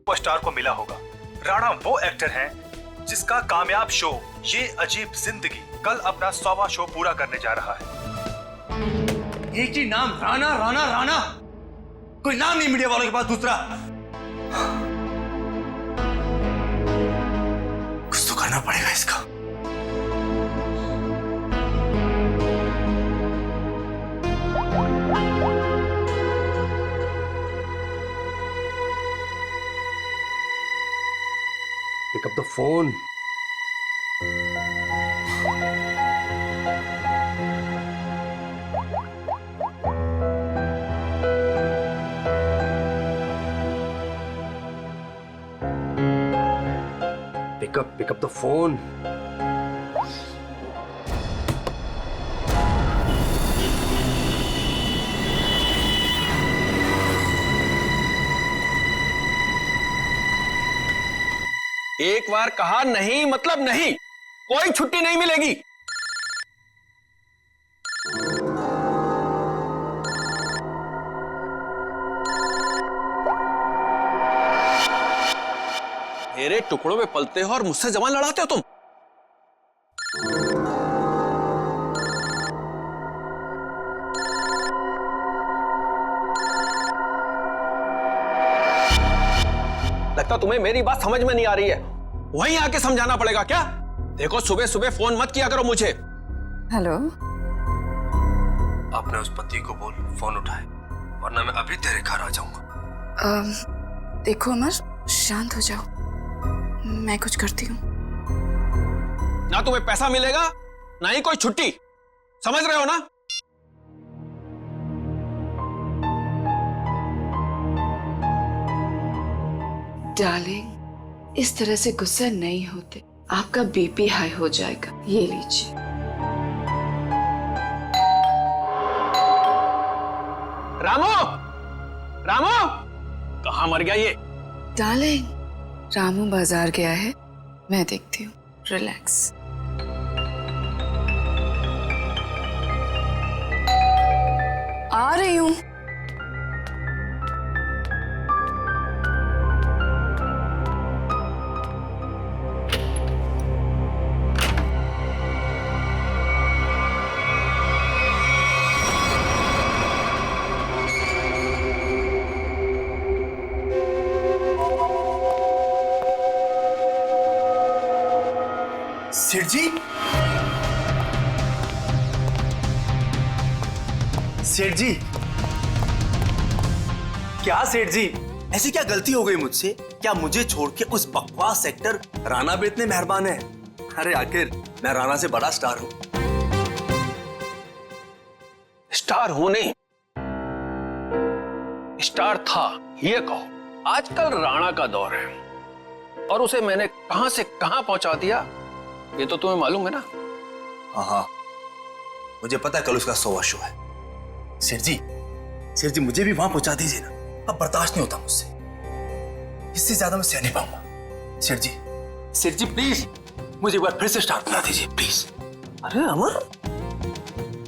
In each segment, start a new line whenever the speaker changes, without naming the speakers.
Star को मिला होगा। राणा वो एक्टर हैं जिसका कामयाब शो ये अजीब जिंदगी कल अपना 100वां शो पूरा करने जा रहा है।
एक ही नाम, राणा राणा राणा। कोई नाम नहीं मीडिया वालों के पास दूसरा। कुछ तो करना पड़ेगा इसका।
Pick up the phone. Pick up the phone.
एक बार कहा नहीं मतलब नहीं, कोई छुट्टी नहीं मिलेगी। मेरे टुकड़ों में पलते हो और मुझसे जबान लड़ाते हो तुम। लगता तुम्हें मेरी बात समझ में नहीं आ रही है, वहीं आके समझाना पड़ेगा क्या? देखो सुबह सुबह फोन मत किया करो मुझे।
हेलो,
अपने उस पति को बोल फोन उठाए, वरना मैं अभी तेरे घर आ जाऊंगा।
देखो अमर, शांत हो जाओ, मैं कुछ करती हूँ।
ना तुम्हें पैसा मिलेगा ना ही कोई छुट्टी, समझ रहे हो ना?
डार्लिंग, इस तरह से गुस्सा नहीं होते, आपका बीपी हाई हो जाएगा। ये लीजिए।
रामू, रामू, कहाँ मर गया ये?
डार्लिंग, रामू बाजार गया है, मैं देखती हूँ। रिलैक्स। आ रही हूँ।
सेठ जी, सेठ जी, क्या सेठ जी, ऐसी क्या गलती हो गई मुझसे? क्या मुझे छोड़ के उस बकवास एक्टर राणा पे इतने मेहरबान है? अरे आखिर मैं राणा से बड़ा स्टार हूं।
स्टार हूं नहीं, स्टार था ये कहो। आजकल राणा का दौर है और उसे मैंने कहां से कहां पहुंचा दिया ये तो तुम्हें मालूम है ना?
हाँ, मुझे पता है कल उसका 100वां शो है। सेठ जी मुझे भी वहां पहुंचा दीजिए ना, अब बर्दाश्त नहीं होता मुझसे, इससे ज्यादा मैं सह नहीं पाऊंगा। सेठ जी प्लीज मुझे एक बार फिर से स्टार बना दीजिए प्लीज।
अरे अमर,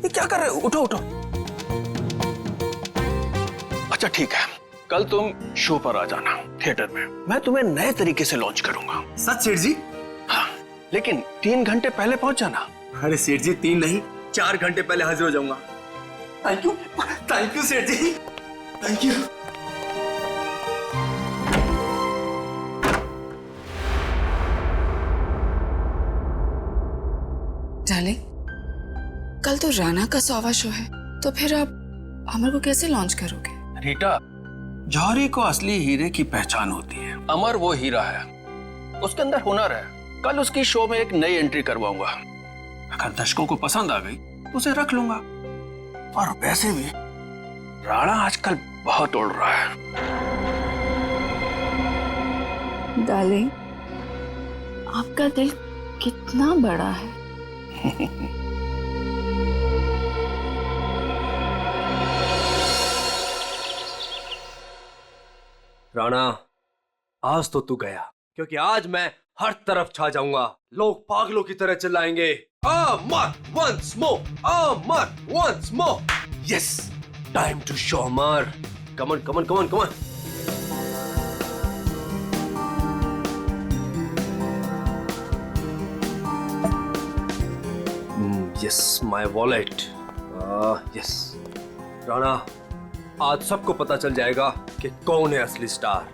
ये क्या कर रहे हो? उठो उठो। अच्छा ठीक है, कल तुम शो पर आ जाना थिएटर में, मैं तुम्हें नए तरीके से लॉन्च करूंगा।
सच सेठ जी?
हाँ, लेकिन 3 घंटे पहले पहुंच जाना।
अरे सेठ जी 3 नहीं 4 घंटे पहले हाजिर हो जाऊंगा। थैंक यू सेठ जी, थैंक यू।
डार्लिंग, कल तो राणा का 100वां शो है, तो फिर आप अमर को कैसे लॉन्च करोगे?
रीटा, जौहरी को असली हीरे की पहचान होती है। अमर वो हीरा है, उसके अंदर हुनर है। कल उसकी शो में एक नई एंट्री करवाऊंगा, अगर दर्शकों को पसंद आ गई तो उसे रख लूंगा। और वैसे भी राणा आजकल बहुत उड़ रहा है।
डार्लिंग, आपका दिल कितना बड़ा है।
राणा, आज तो तू गया, क्योंकि आज मैं हर तरफ छा जाऊंगा। लोग पागलों की तरह चिल्लाएंगे, Amar once more, Amar once more. Yes, time to show Amar. Come on, come on, come on, come on. Yes my wallet. Yes Rana, आज सबको पता चल जाएगा कि कौन है असली स्टार,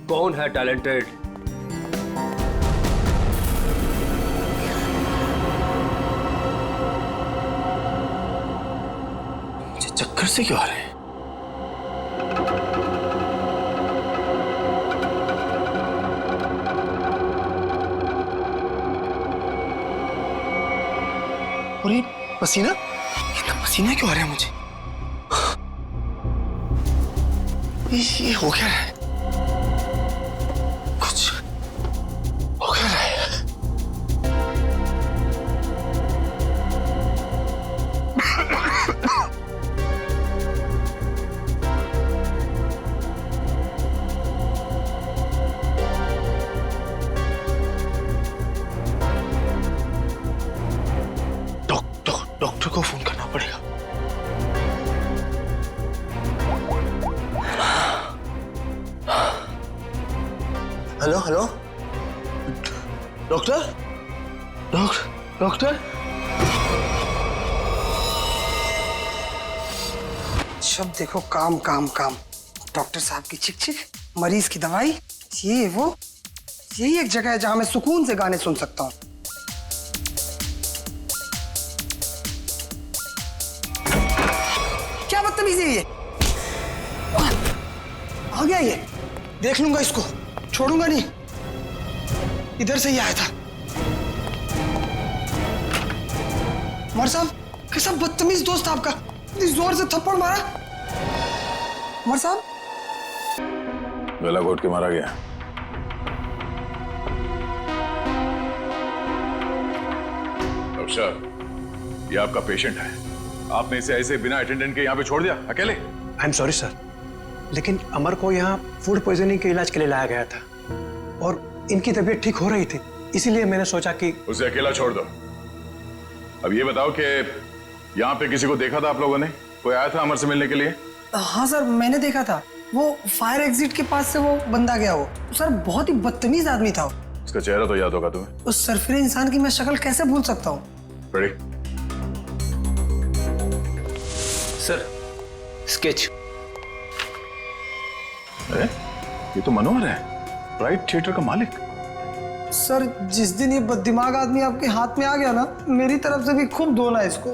कौन है टैलेंटेड।
मुझे चक्कर से क्यों आ रहे हैं? और ये पसीना, इतना पसीना क्यों आ रहा है मुझे? ये हो क्या रहा है? कुछ हो क्या रहा है? डॉक्टर को फोन करना पड़ेगा। Hello hello, doctor doctor.
जब देखो काम काम काम। डॉक्टर साहब की चिक चिक, मरीज की दवाई, ये वो, यही एक जगह है जहां मैं सुकून से गाने सुन सकता हूँ। क्या बदतमीजी है ये? आ गया ये, देख लूंगा इसको, छोड़ूंगा नहीं। इधर से ही आया था। उमर साहब, कैसा बदतमीज दोस्त आपका, इतनी जोर से थप्पड़ मारा। उमर साहब,
गला घोट के मारा गया। डॉक्टर साहब, ये आपका पेशेंट है, आपने इसे ऐसे बिना अटेंडेंट के यहाँ पे छोड़ दिया अकेले?
आई एम सॉरी सर, लेकिन अमर को यहाँ फूड पॉइजनिंग के इलाज के लिए लाया गया था और इनकी तबीयत ठीक हो रही थी, इसीलिए मैंने सोचा कि
उसे अकेला छोड़ दो। अब ये बताओ कि यहाँ पे किसी को देखा था आप लोगों ने? कोई आया था अमर से मिलने के लिए?
हाँ सर, मैंने देखा था। वो फायर एग्जिट के पास से वो बंदा गया। वो सर बहुत ही बदतमीज आदमी था।
उसका चेहरा तो याद होगा तुम्हें?
उस सरफिरे इंसान की मैं शक्ल कैसे भूल सकता हूँ?
रेडी?
Sir, sketch.
ये तो मनोहर है, ब्राइट थिएटर का मालिक।
सर, जिस दिन ये बददिमाग आदमी आपके हाथ में आ गया ना, मेरी तरफ से भी खूब धोना है इसको।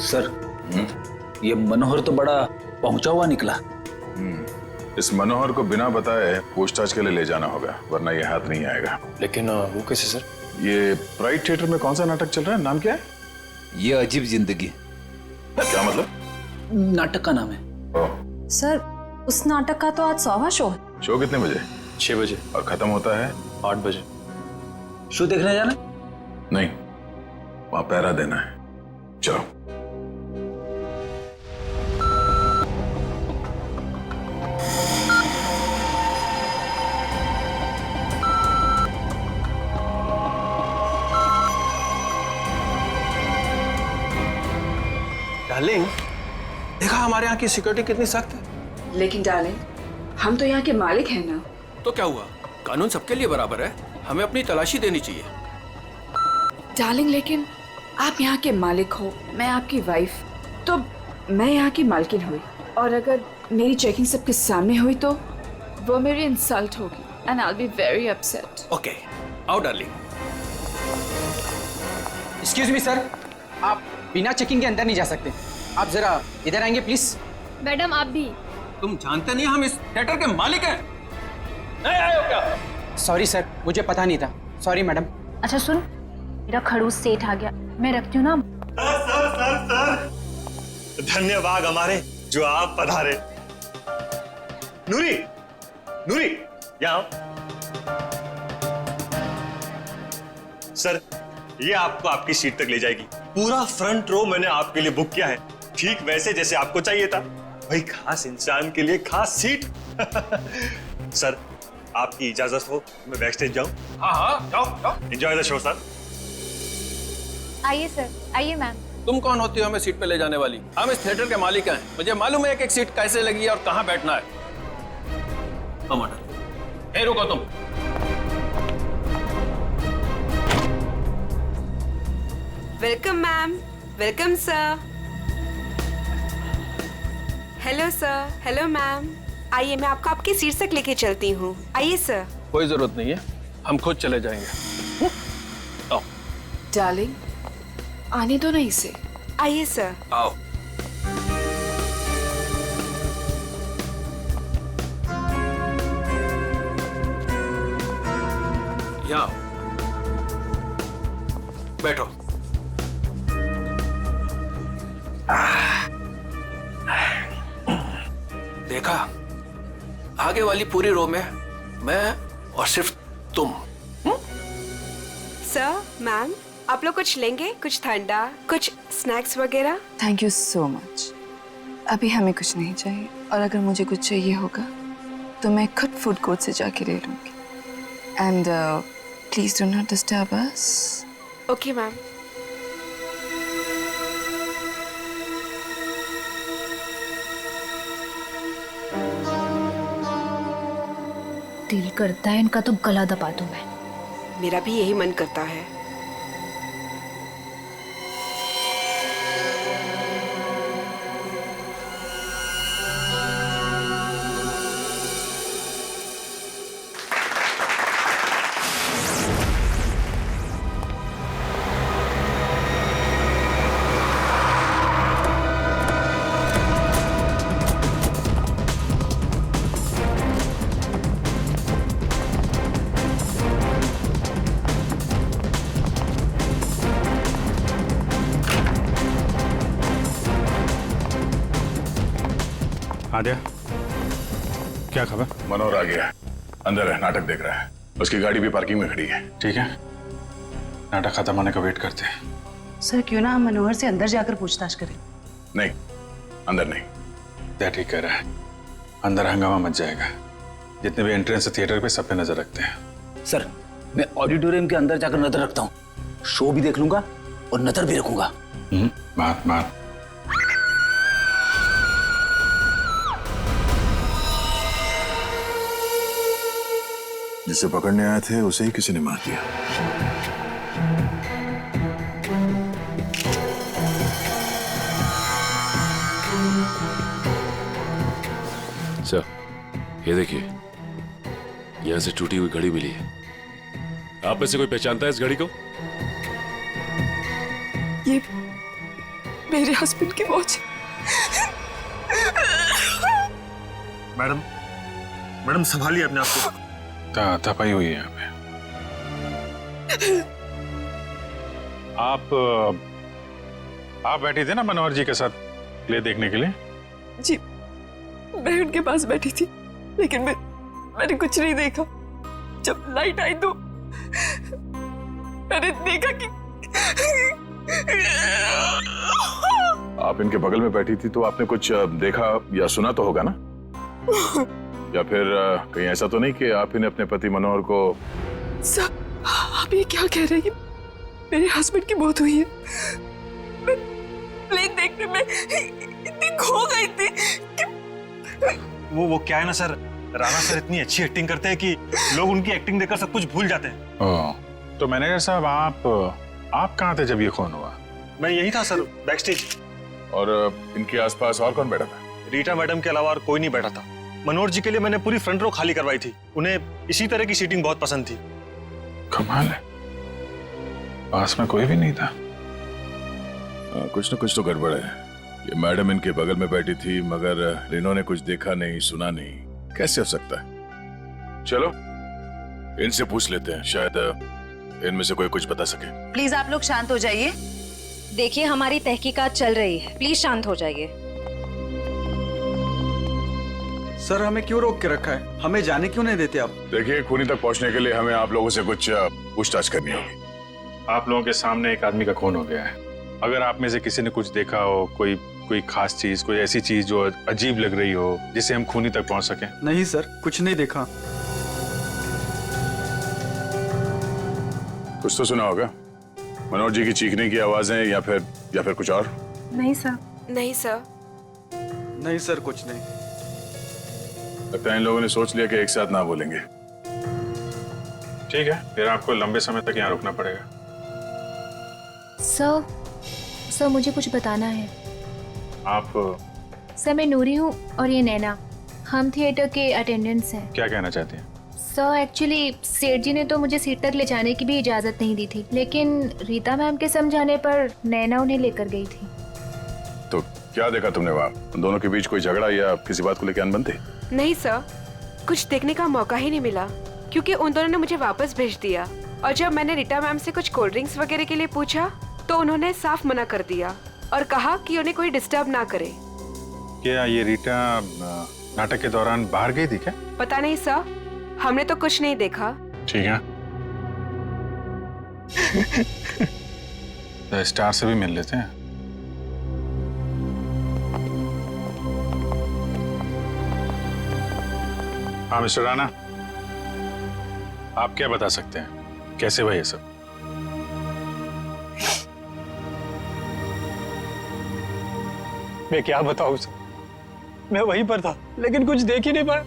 सर, ये मनोहर तो बड़ा पहुंचा हुआ निकला।
इस मनोहर को बिना बताए पूछताछ के लिए ले जाना होगा, वरना ये हाथ नहीं आएगा।
लेकिन वो कैसे सर?
ये ब्राइट थिएटर में कौन सा नाटक चल रहा है? नाम क्या है?
ये अजीब जिंदगी।
क्या मतलब?
नाटक का नाम है।
ओह,
सर, उस नाटक का तो आज 100वां शो है।
शो कितने बजे?
6 बजे।
और खत्म होता है?
8 बजे।
शो देखने जाना?
नहीं, वहां पहरा देना है। चलो।
डार्लिंग, देखा हमारे यहाँ की सिक्योरिटी कितनी सख्त है।
लेकिन डार्लिंग, हम तो यहाँ के मालिक हैं ना।
तो क्या हुआ, कानून सबके लिए बराबर है, हमें अपनी तलाशी देनी चाहिए।
डार्लिंग, लेकिन आप यहाँ के मालिक हो, मैं आपकी वाइफ, तो मैं यहाँ की मालकिन हुई, और अगर मेरी चेकिंग सबके सामने हुई तो वो मेरी इंसल्ट होगी and I will be very upset.
Okay, आओ डार्लिंग।
एक्सक्यूज मी सर, आप बिना चेकिंग के अंदर नहीं जा सकते। आप जरा इधर आएंगे प्लीज।
मैडम, आप भी।
तुम जानते नहीं हम इस थिएटर के मालिक हैं? नहीं आए हो क्या?
सॉरी सर, मुझे पता नहीं था। Sorry madam.
अच्छा सुन, मेरा खड़ूस सेठ आ गया, मैं रखती हूँ ना।
धन्यवाद हमारे जो आप पधारे। नूरी, नूरी, यहाँ सर, ये आपको आपकी सीट तक ले जाएगी। पूरा फ्रंट रो मैंने आपके लिए बुक किया है, ठीक वैसे जैसे आपको चाहिए था। भाई, खास इंसान के लिए खास सीट। सर, आपकी इजाजत हो मैं बैक स्टेज जाऊं?
हाँ हाँ, जाओ जाओ।
Enjoy the show sir.
आइए सर, आइए मैम।
तुम कौन होती हो हमें सीट पे ले जाने वाली? हम इस थिएटर के मालिक हैं, मुझे मालूम है एक एक सीट कैसे लगी है और कहाँ बैठना है। रुको तुम।
Welcome ma'am, welcome sir. Hello sir, hello ma'am. आइए मैं आपको आपकी सीट तक लेके चलती हूँ। आइए सर।
कोई जरूरत नहीं है, हम खुद चले जाएंगे। आओ।
डार्लिंग, आने दो ना इसे।
आइए सर।
आओ। यहाँ आओ। बैठो। देखा, आगे वाली पूरी रो में मैं और सिर्फ तुम।
सर, मैम, आप लोग कुछ लेंगे? कुछ ठंडा, कुछ स्नैक्स वगैरह?
Thank you so much. अभी हमें कुछ नहीं चाहिए, और अगर मुझे कुछ चाहिए होगा तो मैं खुद फूड कोर्ट से जाके ले लूंगी। And please do not disturb us.
Okay ma'am.
दिल करता है इनका तो गला दबा दूं मैं।
मेरा भी यही मन करता है।
आद्या, क्या खबर? मनोहर आ गया, अंदर है, नाटक देख रहा है। उसकी गाड़ी भी पार्किंग में खड़ी है।
ठीक है, नाटक खत्म होने का वेट करते हैं।
सर, क्यों ना हम मनोहर से अंदर जाकर पूछताछ करें?
नहीं, अंदर नहीं।
क्या ठीक कह रहा है, अंदर हंगामा मच जाएगा। जितने भी एंट्रेंस है थिएटर पे, सब पे नजर रखते हैं।
सर, मैं ऑडिटोरियम के अंदर जाकर नजर रखता हूँ, शो भी देख लूंगा और नजर भी रखूंगा।
बात
जिसे पकड़ने आए थे उसे ही किसी ने मार दिया।
सर, ये देखिए, यहां से टूटी हुई घड़ी मिली है। आप में से कोई पहचानता है इस घड़ी को?
ये मेरे हस्बैंड की वॉच।
मैडम संभालिए अपने आप को।
तपाई हुई है यहाँ पे। आप बैठी थी ना मनोहर जी के साथ प्ले देखने के लिए?
जी, मैं उनके पास बैठी थी, लेकिन मैंने कुछ नहीं देखा। जब लाइट आई तो मैंने देखा कि
आप इनके बगल में बैठी थी तो आपने कुछ देखा या सुना तो होगा ना? या फिर कहीं ऐसा तो नहीं कि आप इन्हें अपने पति मनोहर को?
सर, आप ये क्या कह रहे हैं? मेरे हस्बैंड की मौत हुई है। मैं प्ले देखने में इतनी खो गई थी कि
वो क्या है ना सर, राणा सर इतनी अच्छी एक्टिंग करते हैं कि लोग उनकी एक्टिंग देखकर सब कुछ भूल जाते हैं।
तो मैनेजर साहब, आप कहाँ थे जब ये खून हुआ?
मैं यही था सर, बैकस्टेज।
और इनके आसपास और कौन बैठा था?
रीटा मैडम के अलावा और कोई नहीं बैठा था। मनोहर जी के लिए मैंने पूरी फ्रंट रो खाली करवाई थी। उन्हें इसी तरह की सीटिंग बहुत पसंद थी।
कमाल है, पास में कोई भी नहीं था।
कुछ न कुछ तो गड़बड़ है। ये मैडम इनके बगल में बैठी थी, मगर इन्होंने कुछ देखा नहीं, सुना नहीं। कैसे हो सकता है? चलो इनसे पूछ लेते हैं, शायद इनमें से कोई कुछ बता सके।
प्लीज आप लोग शांत हो जाइए।
देखिए, हमारी तहकीकात चल रही है, प्लीज शांत हो जाइए।
सर, हमें क्यों रोक के रखा है? हमें जाने क्यों नहीं देते आप?
देखिए, खूनी तक पहुंचने के लिए हमें आप लोगों से कुछ पूछताछ करनी होगी।
आप लोगों के सामने एक आदमी का खून हो गया है। अगर आप में से किसी ने कुछ देखा हो, कोई खास चीज, कोई ऐसी चीज जो अजीब लग रही हो, जिससे हम खूनी तक पहुंच सकें।
नहीं सर, कुछ नहीं देखा।
कुछ तो सुना होगा, मनोहर जी की चीखने की आवाजें या फिर कुछ और?
नहीं सर।
नहीं सर।
नहीं सर, कुछ नहीं।
लगता है इन लोगों ने सोच लिया कि एक साथ ना बोलेंगे।
ठीक है, फिर आपको लंबे समय तक यहाँ रुकना पड़ेगा।
सर मुझे कुछ बताना है।
आप
सर मैं नूरी हूँ और ये नैना, हम थिएटर के अटेंडेंट्स हैं।
क्या कहना चाहते हैं?
सर एक्चुअली सेठ जी ने तो मुझे सीट तक ले जाने की भी इजाज़त नहीं दी थी, लेकिन रीता मैम के समझाने पर नैना उन्हें लेकर गई थी।
तो क्या देखा तुमने वहाँ? उन दोनों के बीच कोई झगड़ा या किसी बात को लेकर अनबन थी?
नहीं सर, कुछ देखने का मौका ही नहीं मिला क्योंकि उन दोनों ने मुझे वापस भेज दिया। और जब मैंने रीता मैम से कुछ कोल्ड ड्रिंक्स वगैरह के लिए पूछा तो उन्होंने साफ मना कर दिया और कहा कि उन्हें कोई डिस्टर्ब ना करे।
क्या ये रीटा नाटक के दौरान बाहर गई थी क्या?
पता नहीं सर, हमने तो कुछ नहीं देखा।
ठीक है, तो स्टार से भी मिल लेते हैं। हाँ मिस्टर राणा, आप क्या बता सकते हैं, कैसे हुआ ये सब?
मैं क्या बताऊं सर, मैं वहीं पर था लेकिन कुछ देख ही नहीं पाया।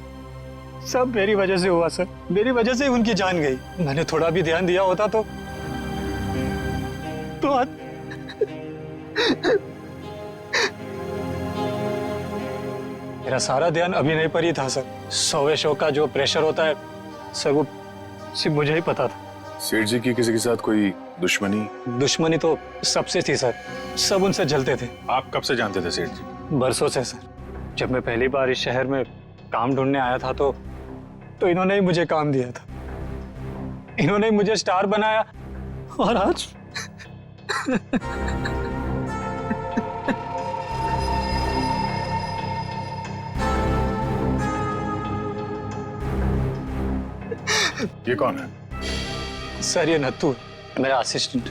सब मेरी वजह से हुआ सर, मेरी वजह से ही उनकी जान गई। मैंने थोड़ा भी ध्यान दिया होता तो आज मेरा सारा ध्यान अभिनय पर ही था सर। 100वें शो का जो प्रेशर होता है सर, वो सिर्फ मुझे ही पता था।
सेठ जी की किसी के साथ कोई दुश्मनी?
दुश्मनी तो सबसे थी सर, सब उनसे जलते थे।
आप कब से जानते थे सेठ जी?
बरसों से सर। जब मैं पहली बार इस शहर में काम ढूंढने आया था तो इन्होंने ही मुझे काम दिया था, इन्होंने ही मुझे स्टार बनाया और आज
ये कौन है?
सर ये नत्थू, मेरा असिस्टेंट।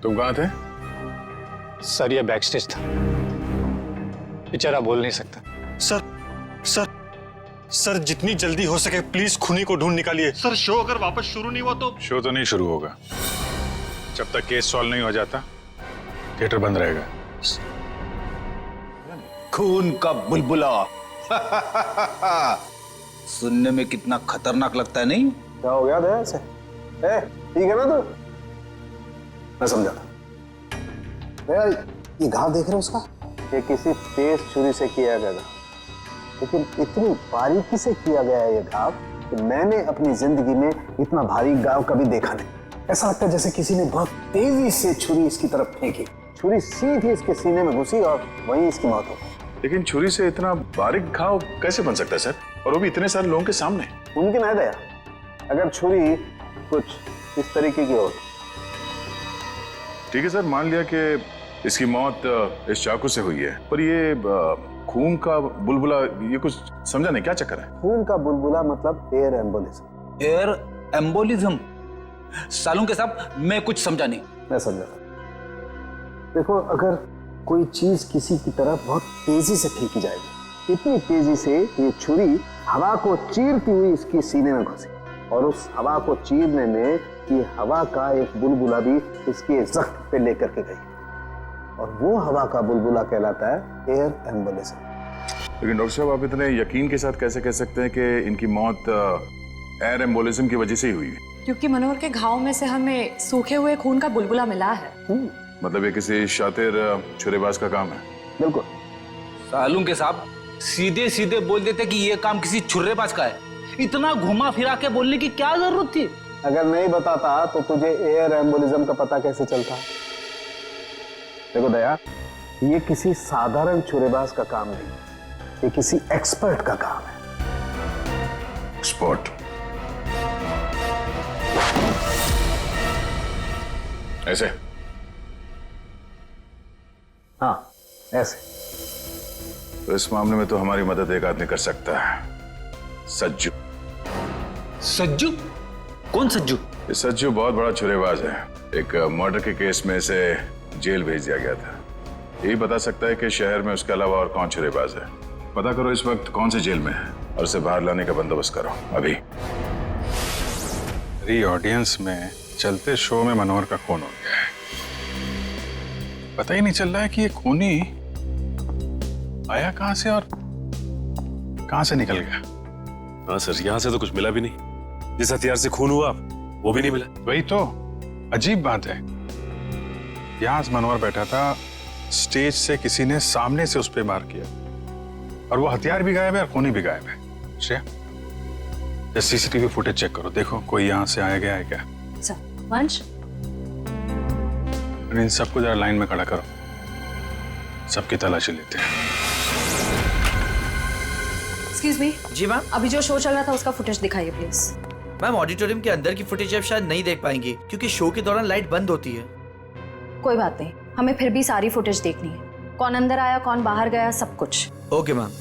तुम कहाँ थे?
सर ये बैक स्टेज था, बेचारा बोल नहीं सकता।
सर जितनी जल्दी हो सके प्लीज खूनी को ढूंढ निकालिए। सर शो अगर वापस शुरू नहीं हुआ तो?
शो तो नहीं शुरू होगा जब तक केस सॉल्व नहीं हो जाता, थिएटर बंद रहेगा।
खून का बुलबुला सुनने में कितना खतरनाक लगता है, नहीं?
क्या हो गया दया से? ठीक है ना तू? मैं समझा था। दया, ये घाव देख रहे हो उसका? ये किसी तेज छुरी से किया गया था, लेकिन इतनी बारीकी से किया गया है ये घाव कि मैंने अपनी जिंदगी में इतना भारी घाव कभी देखा नहीं। ऐसा लगता है जैसे किसी ने बहुत तेजी से छुरी इसकी तरफ फेंकी, छुरी सीधी इसके सीने में घुसी और वहीं इसकी मौत हो गई।
लेकिन छुरी से इतना बारीक घाव कैसे बन सकता है सर, और वो भी इतने सारे लोगों के सामने?
मुमकिन है दया, अगर छुरी कुछ इस तरीके की हो।
ठीक है सर, मान लिया कि इसकी मौत इस चाकू से हुई है, पर ये खून का बुलबुला, ये कुछ समझा नहीं, क्या चक्कर है?
खून का बुलबुला मतलब एयर एम्बोलिज्म।
Air embolism? सालों के साथ मैं कुछ समझा नहीं।
मैं समझा। देखो, अगर कोई चीज किसी की तरफ बहुत तेजी से फेंकी जाएगी, इतनी तेजी से ये छुरी हवा को चीरती हुई इसकी सीने में घुसी, और उस हवा को चीरने में ये हवा का एक बुलबुला भी इसके जख्म पे लेकर के गई, और वो हवा का बुलबुला कहलाता है एयर एम्बोलिज्म।
लेकिन डॉक्टर साहब, आप इतने यकीन के साथ कैसे कह सकते हैं कि इनकी मौत एयर एम्बोलिज्म की वजह से ही हुई है?
क्योंकि मनोहर के घाव में से हमें सूखे हुए खून का बुलबुला मिला है।
मतलब ये किसी शातिर छुरेबाज का काम है?
बिल्कुल।
सालूं के साहब सीधे सीधे बोल देते कि ये काम किसी छुर्रेबाज का है, इतना घुमा फिरा के बोलने की क्या जरूरत थी?
अगर नहीं बताता तो तुझे एयर एम्बोलिज्म का पता कैसे चलता? देखो दया, ये किसी साधारण छुरेबाज का काम नहीं, ये किसी एक्सपर्ट का काम है।
एक्सपर्ट? ऐसे?
हाँ, ऐसे।
तो इस मामले में तो हमारी मदद एक आदमी कर सकता है, सज्जू।
सज्जू? कौन सज्जू?
ये सज्जू बहुत बड़ा छुरेबाज है। एक मर्डर के केस में इसे जेल भेज दिया गया था। यही बता सकता है कि शहर में उसके अलावा और कौन छुरेबाज है। पता करो इस वक्त कौन से जेल में है और उसे बाहर लाने का बंदोबस्त करो अभी।
मेरी ऑडियंस में चलते शो में मनोहर का खून हो गया है। पता ही नहीं चल रहा है कि ये खूनी आया कहां से और कहां से निकल गया।
हाँ सर, यहाँ से तो कुछ मिला भी नहीं। जिस हथियार से खून हुआ वो भी नहीं मिला।
वही तो, अजीब बात है, यहां मनोहर बैठा था, स्टेज से किसी ने सामने से उस पर वार किया और वो हथियार भी गायब है और खूनी भी गायब है। श्रेया, सीसीटीवी फुटेज चेक करो, देखो कोई यहां से आया गया है क्या।
वंश,
इन सबको जरा लाइन में खड़ा करो, सबकी तलाशी लेते हैं।
Excuse me.
जी मैम।
अभी जो शो चल रहा था उसका फुटेज दिखाइए प्लीज।
मैम ऑडिटोरियम के अंदर की फुटेज आप शायद नहीं देख पाएंगी क्योंकि शो के दौरान लाइट बंद होती है।
कोई बात नहीं, हमें फिर भी सारी फुटेज देखनी है, कौन अंदर आया कौन बाहर गया सब कुछ।
Okay ma'am.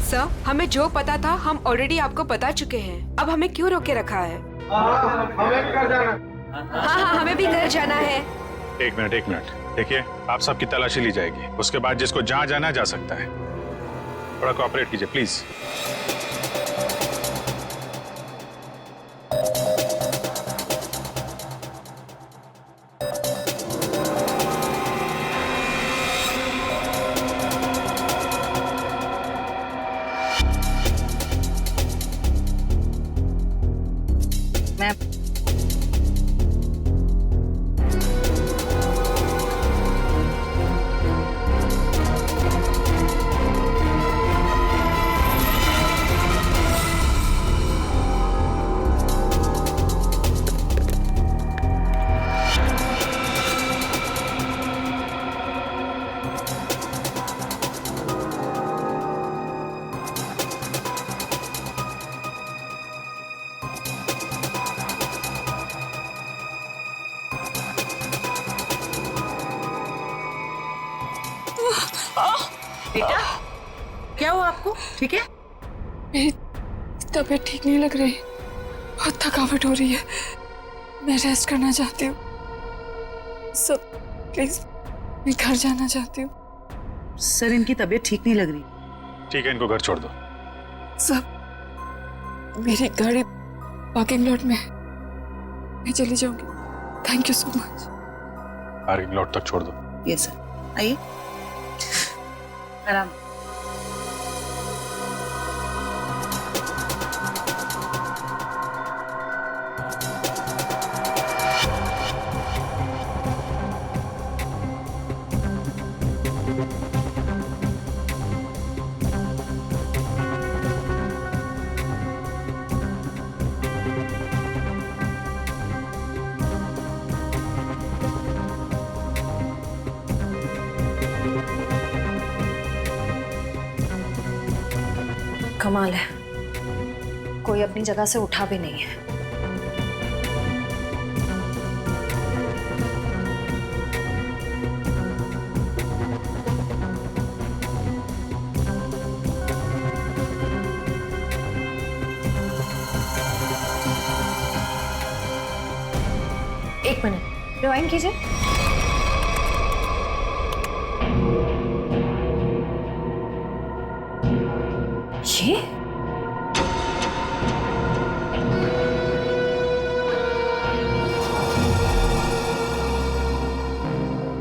सर, हमें जो पता था हम ऑलरेडी आपको बता चुके हैं। अब हमें क्यों रोके रखा है?
हमें घर जाना।
हाँ, हमें भी घर जाना है।
एक मिनट, देखिए आप सबकी तलाशी ली जाएगी, उसके बाद जिसको जहां जाना जा सकता है। थोड़ा कोऑपरेट कीजिए प्लीज।
बेटा, क्या हुआ आपको? ठीक है?
मेरी तबीयत ठीक नहीं लग रही, बहुत थकावट हो रही है, मैं रेस्ट करना चाहती हूँ। सब प्लीज, मैं घर जाना चाहती हूँ।
सर, इनकी तबीयत ठीक नहीं लग रही।
ठीक है, इनको घर छोड़ दो।
सब, मेरी गाड़ी पार्किंग लॉट में है, मैं चली जाऊंगी। Thank you so much.
Parking lot तक छोड़ दो।
यस सर, आइए आराम। कमाल है, कोई अपनी जगह से उठा भी नहीं है। एक मिनट, रिवाइंड कीजिए। ये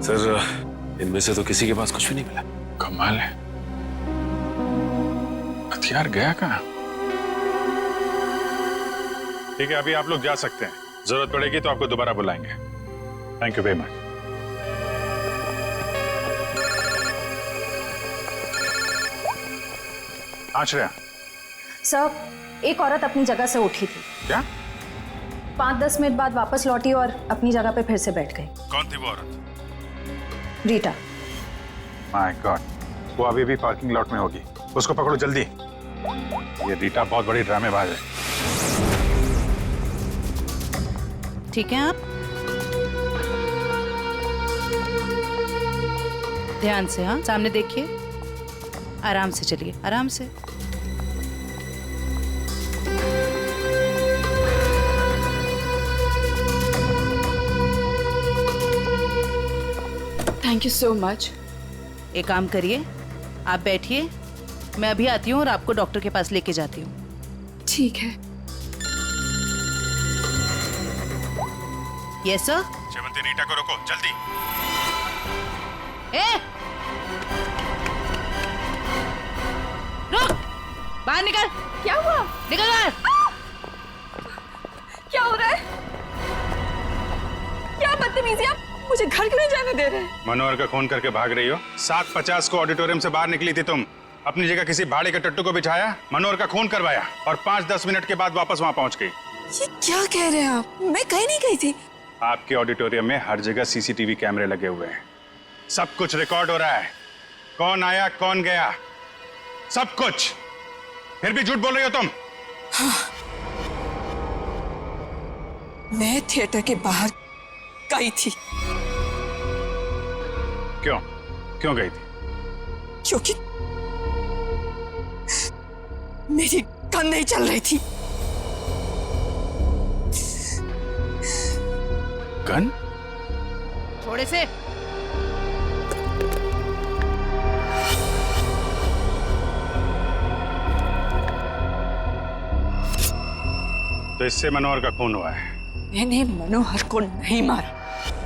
सर, इनमें से तो किसी के पास कुछ भी नहीं मिला।
कमाल है, हथियार गया कहाँ? ठीक है, अभी आप लोग जा सकते हैं, जरूरत पड़ेगी तो आपको दोबारा बुलाएंगे। Thank you very much. Ashraya.
Sir, एक औरत अपनी जगह से उठी थी।
क्या?
5-10 मिनट बाद वापस लौटी और अपनी जगह पे फिर से बैठ गई।
कौन थी वो औरत?
रीटा।
माय गॉड, वो अभी भी पार्किंग लॉट में होगी, उसको पकड़ो जल्दी। ये रीटा बहुत बड़ी ड्रामेबाज है।
ठीक है आप? ध्यान से, हाँ, सामने देखिए, आराम से चलिए, आराम से।
Thank you so much.
एक काम करिए, आप बैठिए, मैं अभी आती हूँ और आपको डॉक्टर के पास लेके जाती हूँ।
ठीक है।
Yes sir.
सेवंती, रीटा को रोको जल्दी।
ए! रुक! बाहर निकल।
क्या हुआ?
निकल बाहर।
क्या हो रहा है? क्या बदतमीजी, आप मुझे घर क्यों नहीं जाने दे रहे?
मनोहर का खून करके भाग रही हो। 7:50 को ऑडिटोरियम से बाहर निकली थी तुम। अपनी जगह किसी भाड़े के टट्टू को बिठाया, मनोहर का खून करवाया और 5-10 मिनट के बाद वापस वहां पहुंच गई।
ये क्या कह रहे हैं आप? मैं कहीं नहीं गई थी।
आपके ऑडिटोरियम में हर जगह सीसीटीवी कैमरे लगे हुए हैं। सब कुछ रिकॉर्ड हो रहा है। कौन आया, कौन गया, सब कुछ। फिर भी झूठ बोल रही हो तुम।
हाँ। मैं थिएटर के बाहर गई थी।
क्यों? क्यों गई थी?
क्योंकि मेरी गन नहीं चल रही थी।
गन?
थोड़े से।
तो इससे मनोहर का खून हुआ है।
मैंने मनोहर को नहीं मारा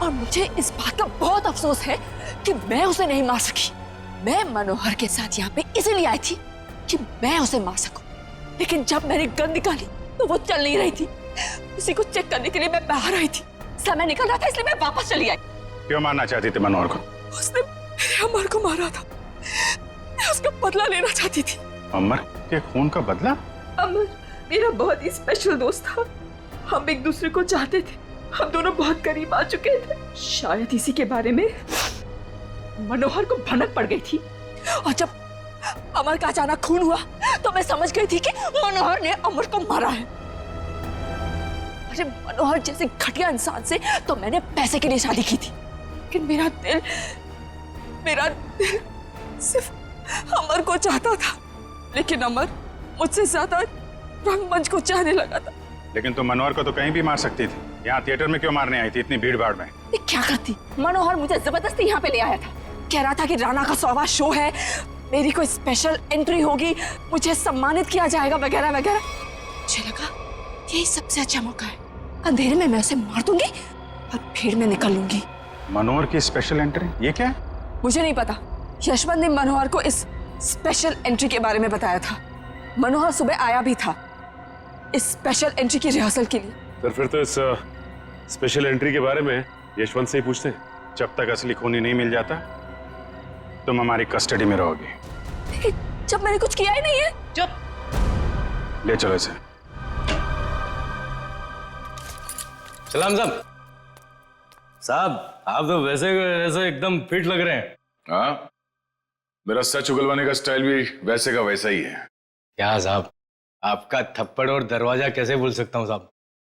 और मुझे इस बात का बहुत अफसोस है कि मैं उसे नहीं मार सकी। मैं मनोहर के साथ यहाँ पे इसीलिए आई थी कि मैं उसे मार सकूं। लेकिन जब मैंने गन निकाली तो वो चल नहीं रही थी। उसी को चेक करने के लिए मैं बाहर आई थी। समय निकल रहा था इसलिए मैं वापस चली आई।
क्यों मारना चाहती थी मनोहर को?
उसने मेरे अमर को मारा था। मैं उसका बदला लेना चाहती थी।
अमर के खून का बदला?
अमर मेरा बहुत ही स्पेशल दोस्त था। हम एक दूसरे को चाहते थे। हम दोनों बहुत करीब आ चुके थे। शायद इसी के बारे में मनोहर को भनक पड़ गई थी और जब अमर का अचानक खून हुआ तो मैं समझ गई थी कि मनोहर ने अमर को मारा है। अरे मनोहर जैसे घटिया इंसान से तो मैंने पैसे के लिए शादी की थी, लेकिन मेरा दिल सिर्फ अमर को चाहता था। लेकिन अमर मुझसे ज्यादा रंगमंच को चाहने लगा था।
लेकिन तुम मनोहर को तो कहीं भी मार सकती थी। यहाँ थिएटर में क्यों मारने आई थी इतनी भीड़ भाड़ में?
क्या करती? मनोहर मुझे जबरदस्ती यहाँ पे ले आया था। कह रहा था कि राणा का 100वां शो है, मेरी कोई स्पेशल एंट्री होगी, मुझे सम्मानित किया जाएगा वगैरह वगैरह। मुझे लगा यही सबसे अच्छा मौका है। अंधेरे में मैं उसे मार दूंगी और भीड़ में निकल लूंगी।
मनोहर की स्पेशल एंट्री? ये क्या है?
मुझे नहीं पता। यशवंत ने मनोहर को इस स्पेशल एंट्री के बारे में बताया था। मनोहर सुबह आया भी था इस स्पेशल एंट्री की रिहर्सल के लिए।
सर फिर तो इस स्पेशल एंट्री के बारे में यशवंत से ही पूछते हैं।
जब तक असली खूनी नहीं मिल जाता तुम हमारी कस्टडी में रहोगी।
लेकिन जब मैंने कुछ किया ही नहीं है।
चुप।
ले चलो इसे।
सलाम साहब। साहब आप तो वैसे वैसे एकदम फिट लग रहे हैं।
हाँ, मेरा सच उगलवाने का स्टाइल भी वैसे का वैसा ही है।
क्या साहब, आपका थप्पड़ और दरवाजा कैसे भूल सकता हूँ साहब।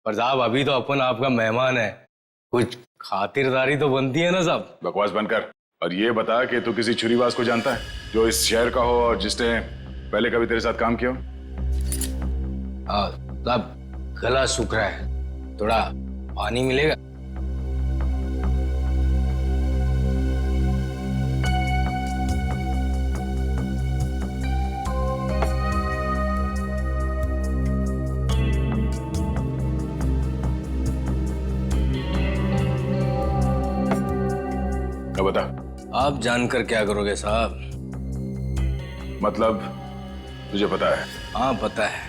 पर साहब अभी तो अपन आपका मेहमान है, कुछ खातिरदारी तो बनती है ना साहब।
बकवास बंद कर और ये बता कि तू किसी छुरीबाज को जानता है जो इस शहर का हो और जिसने पहले कभी तेरे साथ काम किया हो?
हाँ साहब, गला सूख रहा है, थोड़ा पानी मिलेगा?
अब बता।
आप जानकर क्या करोगे साहब?
मतलब तुझे पता है?
हाँ पता है,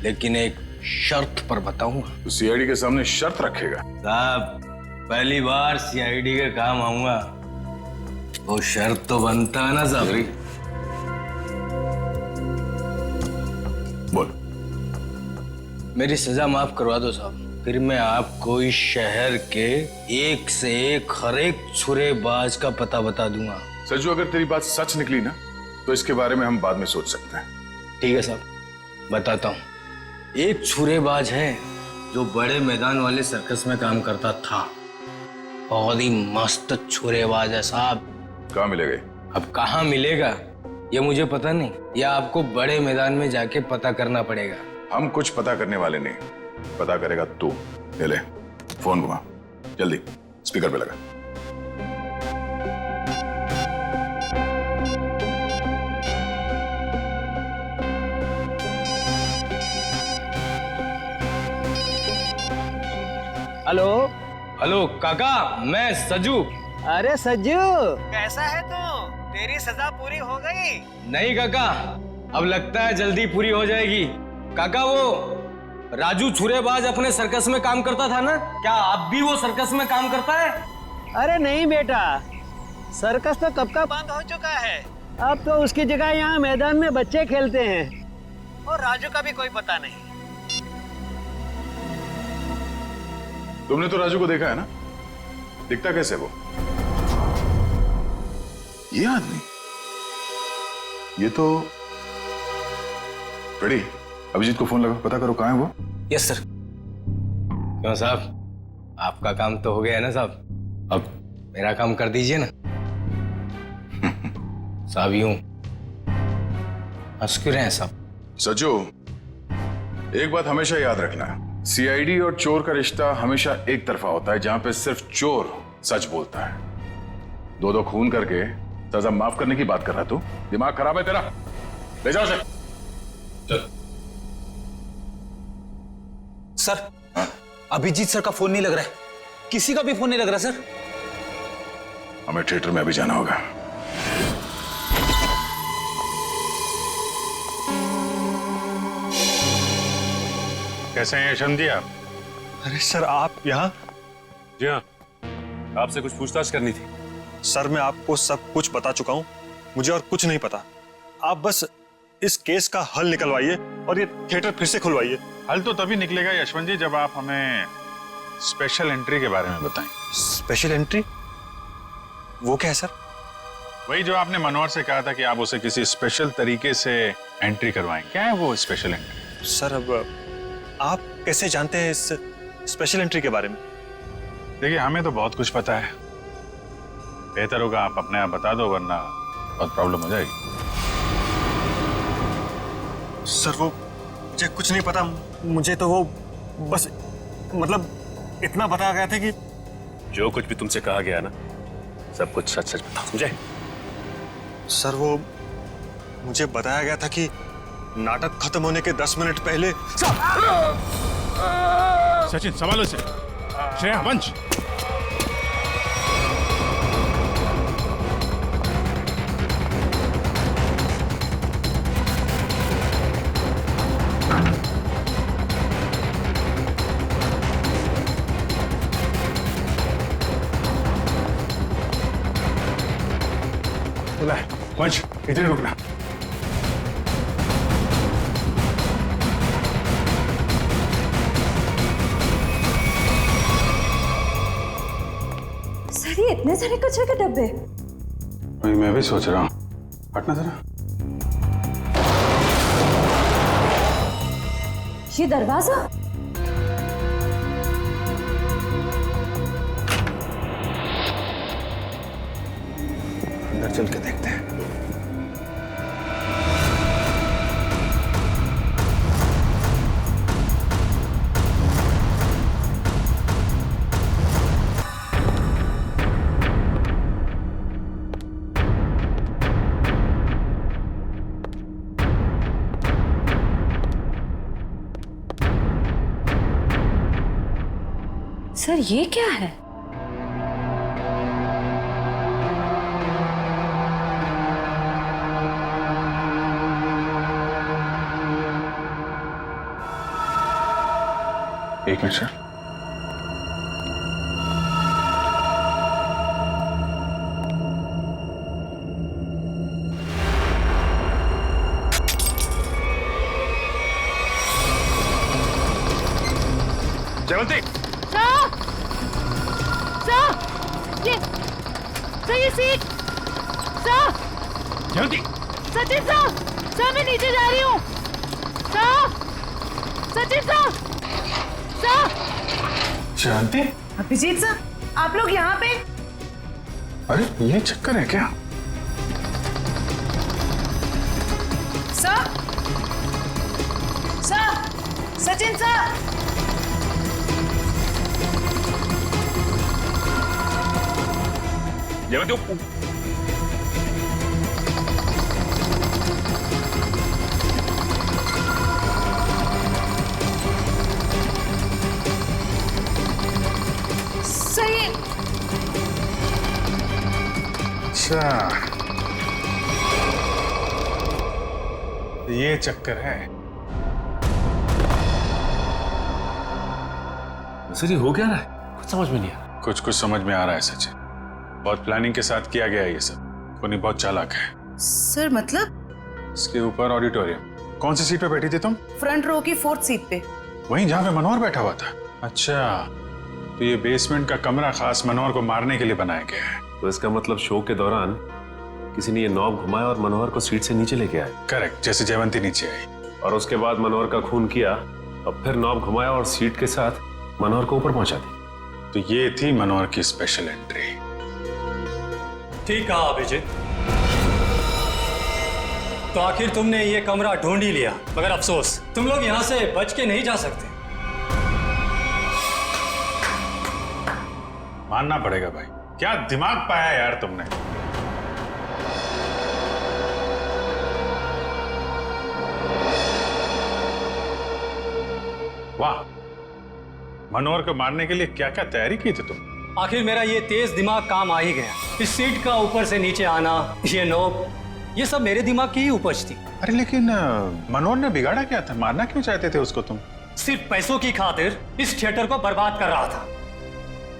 लेकिन एक शर्त पर बताऊंगा।
तो सीआईडी के सामने शर्त रखेगा?
साहब पहली बार सीआईडी के काम आऊंगा, वो शर्त तो बनता है ना साहब।
बोल।
मेरी सजा माफ करवा दो साहब, फिर मैं आपको इस शहर के एक से एक हर एक छुरेबाज का पता बता दूंगा।
सज्जू, अगर तेरी बात सच निकली ना तो इसके बारे में हम बाद में सोच सकते हैं।
ठीक है साहब, बताता हूँ। एक छुरेबाज है जो बड़े मैदान वाले सर्कस में काम करता था। बहुत ही मस्त छुरेबाज है साहब।
कहाँ मिलेगा?
अब कहाँ मिलेगा ये मुझे पता नहीं, या आपको बड़े मैदान में जाके पता करना पड़ेगा।
हम कुछ पता करने वाले नहीं, पता करेगा तू। ले फोन घुमा, जल्दी स्पीकर पे लगा।
हेलो
हेलो काका, मैं सजू।
अरे सज्जू, कैसा है तू? तेरी सजा पूरी हो गई?
नहीं काका, अब लगता है जल्दी पूरी हो जाएगी। काका, वो राजू छुरेबाज अपने सर्कस में काम करता था ना, क्या अब भी वो सर्कस में काम करता है?
अरे नहीं बेटा, सर्कस तो कब का बंद हो चुका है। अब तो उसकी जगह यहाँ मैदान में बच्चे खेलते हैं और राजू का भी कोई पता नहीं।
तुमने तो राजू को देखा है ना, दिखता कैसे वो? ये आदमी, ये तो रेडी। अभिजीत को फोन लगा, पता करो कहाँ है वो।
Yes sir. क्यों साहब, आपका काम तो हो गया है ना साहब, अब मेरा काम कर दीजिए ना। साहब यूं हंस क्यों रहे हैं साहब?
सजो, एक बात हमेशा याद रखना है, सीआईडी और चोर का रिश्ता हमेशा एक तरफा होता है, जहां पे सिर्फ चोर सच बोलता है। दो खून करके सजा माफ करने की बात कर रहा तू? दिमाग खराब है तेरा? ले जाओ से। चल।
सर, अभिजीत सर का फोन नहीं लग रहा है, किसी का भी फोन नहीं लग रहा सर।
हमें थिएटर में अभी जाना होगा। कैसे हैं यशवंत जी आप?
अरे सर, आप यहाँ?
जी हाँ, आपसे कुछ पूछताछ करनी थी।
सर, मैं आपको सब कुछ बता चुका हूँ, मुझे और कुछ नहीं पता। आप बस इस केस का हल निकलवाइए और ये थिएटर फिर से खुलवाइए।
हल तो तभी निकलेगा यशवंत जी, जब आप हमें स्पेशल एंट्री के बारे में बताएं।
Special entry? वो क्या है सर?
वही जो आपने मनोहर से कहा था कि आप उसे किसी स्पेशल तरीके से एंट्री करवाएं। क्या है वो स्पेशल एंट्री?
सर, अब आप कैसे जानते हैं इस स्पेशल एंट्री के बारे में?
देखिए, हमें तो बहुत कुछ पता है, बेहतर होगा आप अपने आप बता दो, वरना बहुत प्रॉब्लम हो जाएगी।
सर, वो मुझे कुछ नहीं पता। मुझे तो वो बस मतलब इतना बताया गया था कि
जो कुछ भी तुमसे कहा गया ना, सब कुछ सच सच बताओ, समझे?
सर, वो मुझे बताया गया था कि नाटक खत्म होने के 10 मिनट पहले।
सचिन, संभालो से। श्रेया, वंश। वंश, इधर ही रुकना।
सर, ये इतने सारे कचरे के डब्बे?
वही मैं भी सोच रहा हूँ। हटना जरा।
ये दरवाजा?
अंदर चल के देखते हैं।
सर, ये क्या है?
एक मिनट सर।
जयवंती,
ये seat. Sir,
Jayvanti.
Sachin sir, sir मैं नीचे जा रही हूँ। Sir, Sachin sir, sir.
शांति।
अभिजीत सर, आप लोग यहाँ पे?
अरे, ये चक्कर है क्या?
Sir, sir, Sachin sir.
Jayvanti,
अच्छा, ये चक्कर है।
सर ये हो क्या रहा है? कुछ समझ में नहीं आ रहा।
कुछ समझ में आ रहा है सचिन। बहुत प्लानिंग के साथ किया गया है ये सब। कोनी बहुत चालाक है।
सर मतलब?
इसके ऊपर ऑडिटोरियम। कौन सी सीट पे बैठी थी तुम?
फ्रंट रो की 4th सीट पे।
वहीं जहाँ पे मनोहर बैठा हुआ था? अच्छा, तो ये बेसमेंट का कमरा खास मनोहर को मारने के लिए बनाया गया है।
तो इसका मतलब शो के दौरान किसी ने ये नॉब घुमाया और मनोहर को सीट से नीचे लेके आए।
करेक्ट, जैसे जयवंती नीचे आई
और उसके बाद मनोहर का खून किया और फिर नॉब घुमाया और सीट के साथ मनोहर को ऊपर पहुंचा दी।
तो ये थी मनोहर की स्पेशल एंट्री।
ठीक कहा अभिजीत। तो आखिर तुमने ये कमरा ढूंढ ही लिया, मगर अफसोस तुम लोग यहाँ से बच के नहीं जा सकते।
मानना पड़ेगा भाई, क्या दिमाग पाया यार तुमने। वाह, मनोहर को मारने के लिए क्या क्या तैयारी की थी तुम।
आखिर मेरा ये तेज दिमाग काम आ ही गया। इस सीट का ऊपर से नीचे आना, ये नोब, ये सब मेरे दिमाग की ही उपज थी।
अरे लेकिन मनोहर ने बिगाड़ा क्या था? मारना क्यों चाहते थे उसको तुम?
सिर्फ पैसों की खातिर इस थिएटर को बर्बाद कर रहा था।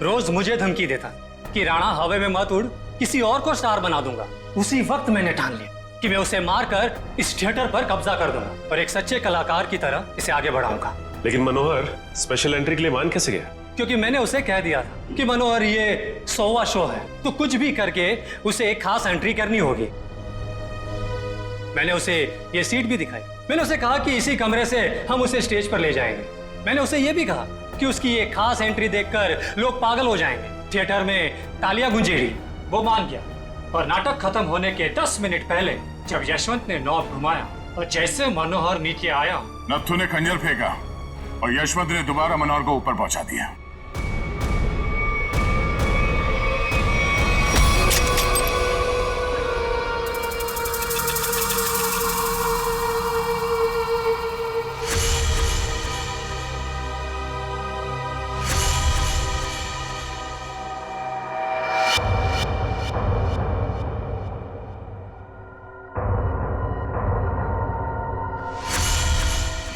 रोज मुझे धमकी देता कि राणा हवा में मत उड़, किसी और को स्टार बना दूंगा। उसी वक्त मैंने ठान लिया कि मैं उसे मारकर इस थिएटर पर कब्जा कर दूंगा और एक सच्चे कलाकार की तरह इसे आगे बढ़ाऊंगा।
लेकिन मनोहर स्पेशल एंट्री के लिए मान कैसे गया?
क्योंकि मैंने उसे कह दिया था कि मनोहर ये 100वां शो है, तो कुछ भी करके उसे एक खास एंट्री करनी होगी। मैंने उसे ये सीट भी दिखाई। मैंने उसे कहा कि इसी कमरे से हम उसे स्टेज पर ले जाएंगे। मैंने उसे ये भी कहा कि उसकी ये खास एंट्री देखकर लोग पागल हो जाएंगे, थिएटर में तालियां गूंजेगी। वो मान गया और नाटक खत्म होने के 10 मिनट पहले जब यशवंत ने नॉब घुमाया और जैसे मनोहर नीचे आया,
नत्थु ने खंजर फेंका और यशवंत ने दोबारा मनोहर को ऊपर पहुंचा दिया।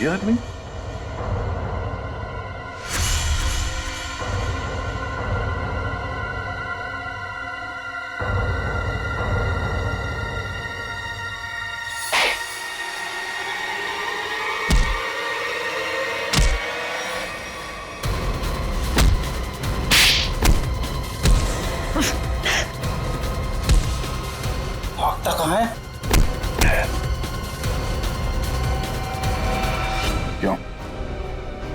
ये आदमी
भागता कहाँ है?
क्यों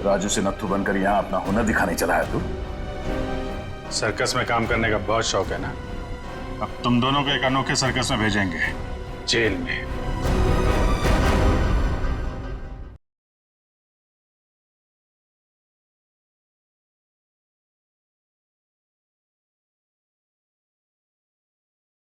राजू से नत्थु बनकर यहाँ अपना हुनर दिखाने चला है तू?
सर्कस में काम करने का बहुत शौक है ना। अब तुम दोनों को एक अनोखे सर्कस में भेजेंगे, जेल में।